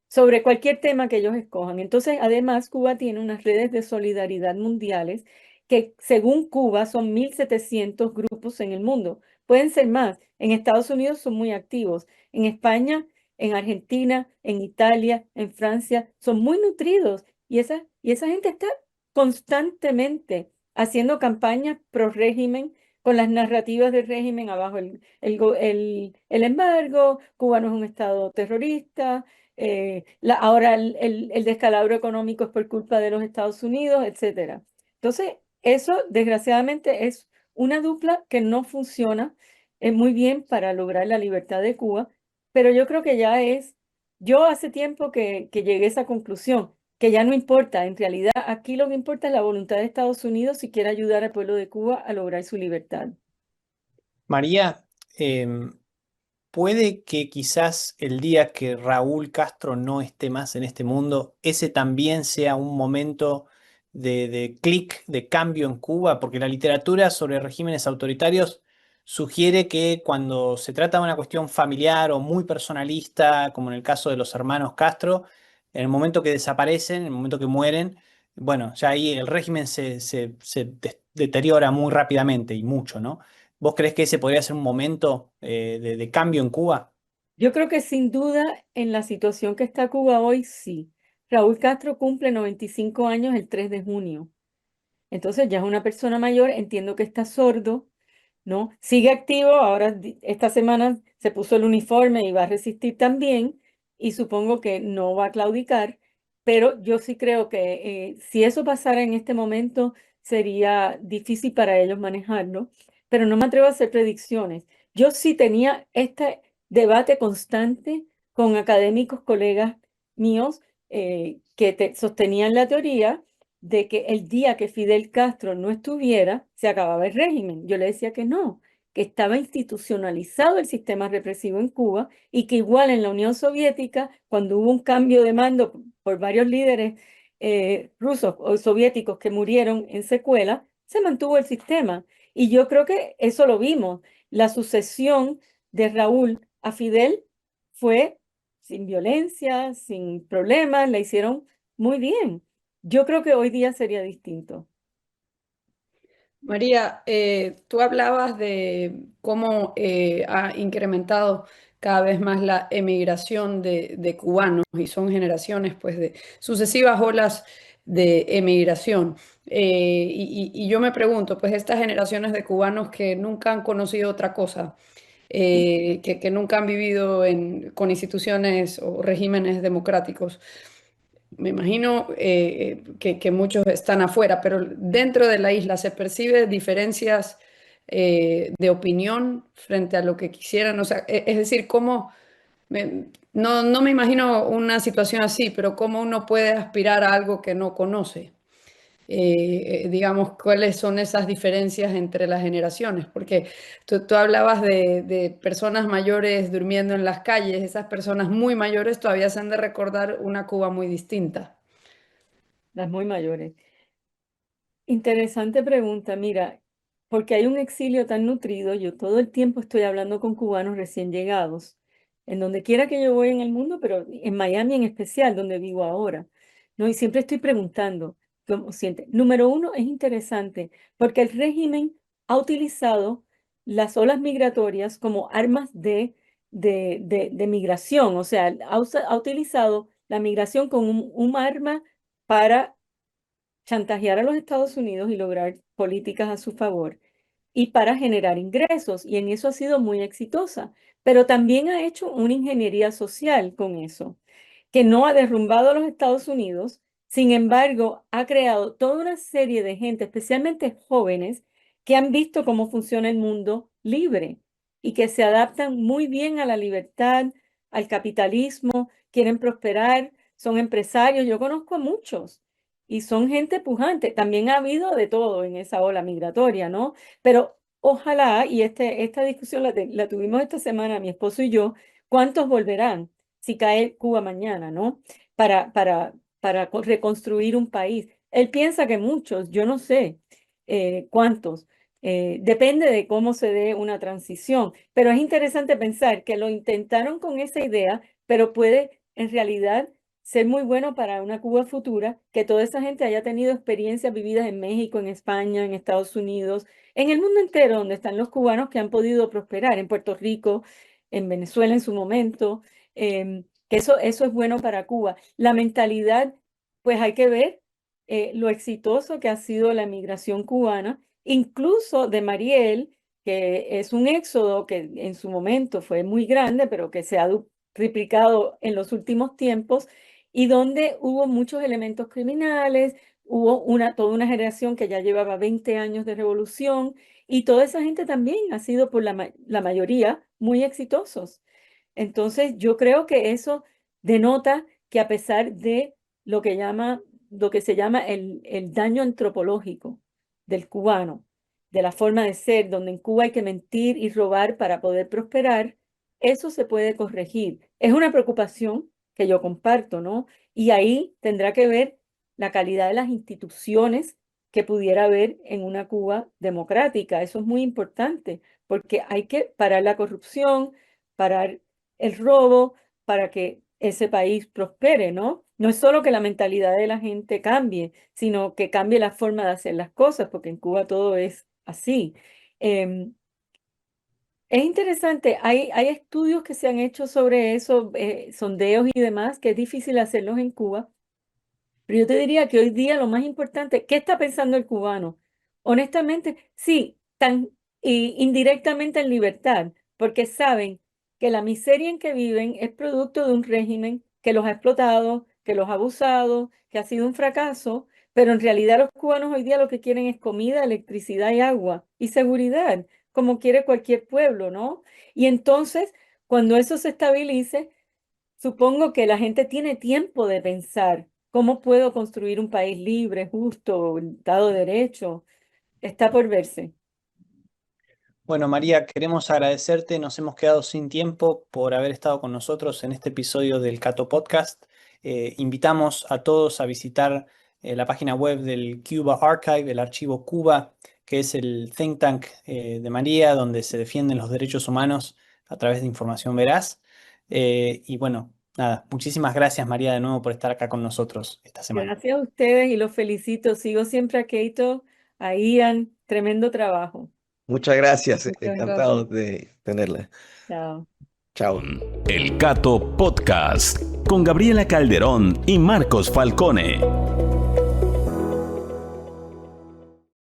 sobre cualquier tema que ellos escojan. Entonces, además, Cuba tiene unas redes de solidaridad mundiales que, según Cuba, son 1.700 grupos en el mundo. Pueden ser más. En Estados Unidos son muy activos. En España, en Argentina, en Italia, en Francia, son muy nutridos. Y esa gente está constantemente haciendo campañas pro régimen, con las narrativas del régimen abajo el embargo. Cuba no es un estado terrorista. Ahora el descalabro económico es por culpa de los Estados Unidos, etcétera. Entonces, eso desgraciadamente es una dupla que no funciona muy bien para lograr la libertad de Cuba, pero yo creo que yo hace tiempo que llegué a esa conclusión, que ya no importa, en realidad aquí lo que importa es la voluntad de Estados Unidos si quiere ayudar al pueblo de Cuba a lograr su libertad. María, puede que quizás el día que Raúl Castro no esté más en este mundo, ese también sea un momento de clic, de cambio en Cuba, porque la literatura sobre regímenes autoritarios sugiere que cuando se trata de una cuestión familiar o muy personalista, como en el caso de los hermanos Castro, en el momento que desaparecen, en el momento que mueren, bueno, ya ahí el régimen se deteriora muy rápidamente y mucho, ¿no? ¿Vos creés que ese podría ser un momento de cambio en Cuba? Yo creo que sin duda en la situación que está Cuba hoy, sí. Raúl Castro cumple 95 años el 3 de junio. Entonces ya es una persona mayor, entiendo que está sordo, ¿no? Sigue activo, ahora esta semana se puso el uniforme y va a resistir también, y supongo que no va a claudicar, pero yo sí creo que si eso pasara en este momento sería difícil para ellos manejarlo, pero no me atrevo a hacer predicciones. Yo sí tenía este debate constante con académicos, colegas míos, que sostenían la teoría de que el día que Fidel Castro no estuviera, se acababa el régimen. Yo le decía que no, que estaba institucionalizado el sistema represivo en Cuba, y que igual en la Unión Soviética, cuando hubo un cambio de mando por varios líderes rusos o soviéticos que murieron en secuela, se mantuvo el sistema. Y yo creo que eso lo vimos. La sucesión de Raúl a Fidel fue sin violencia, sin problemas, la hicieron muy bien. Yo creo que hoy día sería distinto. María, tú hablabas de cómo ha incrementado cada vez más la emigración de cubanos, y son generaciones pues de sucesivas olas de emigración. Y yo me pregunto, pues estas generaciones de cubanos que nunca han conocido otra cosa, que nunca han vivido con instituciones o regímenes democráticos. Me imagino que muchos están afuera, pero dentro de la isla se percibe diferencias de opinión frente a lo que quisieran. O sea, es decir, no me imagino una situación así, pero cómo uno puede aspirar a algo que no conoce. Digamos, cuáles son esas diferencias entre las generaciones, porque tú hablabas de personas mayores durmiendo en las calles. Esas personas muy mayores todavía se han de recordar una Cuba muy distinta. Las muy mayores. Interesante pregunta, mira, porque hay un exilio tan nutrido. Yo todo el tiempo estoy hablando con cubanos recién llegados, en donde quiera que yo voy en el mundo, pero en Miami en especial, donde vivo ahora, ¿no? Y siempre estoy preguntando cómo siente. Número uno, es interesante, porque el régimen ha utilizado las olas migratorias como armas de migración. O sea, ha utilizado la migración como un arma para chantajear a los Estados Unidos y lograr políticas a su favor, y para generar ingresos, y en eso ha sido muy exitosa, pero también ha hecho una ingeniería social con eso, que no ha derrumbado a los Estados Unidos. Sin embargo, ha creado toda una serie de gente, especialmente jóvenes, que han visto cómo funciona el mundo libre y que se adaptan muy bien a la libertad, al capitalismo, quieren prosperar, son empresarios. Yo conozco a muchos y son gente pujante. También ha habido de todo en esa ola migratoria, ¿no? Pero ojalá, y esta discusión la tuvimos esta semana, mi esposo y yo, ¿cuántos volverán si cae Cuba mañana, ¿no? Para reconstruir un país. Él piensa que muchos, yo no sé cuántos. Depende de cómo se dé una transición, pero es interesante pensar que lo intentaron con esa idea, pero puede en realidad ser muy bueno para una Cuba futura, que toda esa gente haya tenido experiencias vividas en México, en España, en Estados Unidos, en el mundo entero, donde están los cubanos que han podido prosperar, en Puerto Rico, en Venezuela en su momento, que eso es bueno para Cuba. La mentalidad, pues hay que ver lo exitoso que ha sido la migración cubana, incluso de Mariel, que es un éxodo que en su momento fue muy grande, pero que se ha triplicado en los últimos tiempos, y donde hubo muchos elementos criminales, hubo toda una generación que ya llevaba 20 años de revolución, y toda esa gente también ha sido por la mayoría muy exitosos. Entonces, yo creo que eso denota que a pesar de lo que se llama el daño antropológico del cubano, de la forma de ser, donde en Cuba hay que mentir y robar para poder prosperar, eso se puede corregir. Es una preocupación que yo comparto, ¿no? Y ahí tendrá que ver la calidad de las instituciones que pudiera haber en una Cuba democrática. Eso es muy importante, porque hay que parar la corrupción, parar el robo para que ese país prospere, ¿no? No es solo que la mentalidad de la gente cambie, sino que cambie la forma de hacer las cosas, porque en Cuba todo es así. Em, es interesante, hay estudios que se han hecho sobre eso, sondeos y demás, que es difícil hacerlos en Cuba, pero yo te diría que hoy día lo más importante, ¿qué está pensando el cubano? Honestamente, sí, indirectamente en libertad, porque saben que la miseria en que viven es producto de un régimen que los ha explotado, que los ha abusado, que ha sido un fracaso, pero en realidad los cubanos hoy día lo que quieren es comida, electricidad y agua y seguridad, como quiere cualquier pueblo, ¿no? Y entonces, cuando eso se estabilice, supongo que la gente tiene tiempo de pensar cómo puedo construir un país libre, justo, Estado de Derecho. Está por verse. Bueno, María, queremos agradecerte. Nos hemos quedado sin tiempo por haber estado con nosotros en este episodio del Cato Podcast. Invitamos a todos a visitar la página web del Cuba Archive, el archivo Cuba, que es el think tank de María, donde se defienden los derechos humanos a través de información veraz. Y bueno, nada, muchísimas gracias, María, de nuevo por estar acá con nosotros esta semana. Gracias a ustedes y los felicito. Sigo siempre a Keito, a Ian. Tremendo trabajo. Muchas gracias, Muchas encantado gracias. de tenerla. Chao. Chao. El Cato Podcast con Gabriela Calderón y Marcos Falcone.